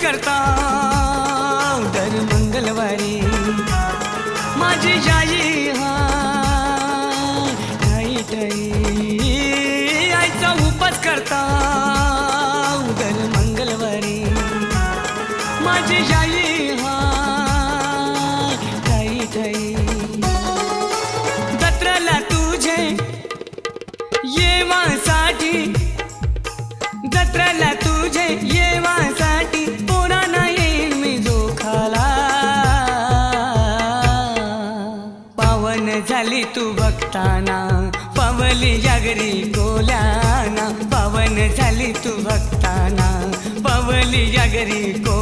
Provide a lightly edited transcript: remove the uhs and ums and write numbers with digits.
करता दर मंगळवारी माझी आई हा ठाई ठाई आईचा उपास करता दर मंगळवारी माझी आई हा ठाई ठाई जत्रेला तुझे येवासाठी जत्रेला तुझे येवासाठी पोरांना येईन मी जोखाला पावन झाली तू भक्ताना पावली जागरी कोल्याना पावन झाली तू भक्ताना पावली जागरी को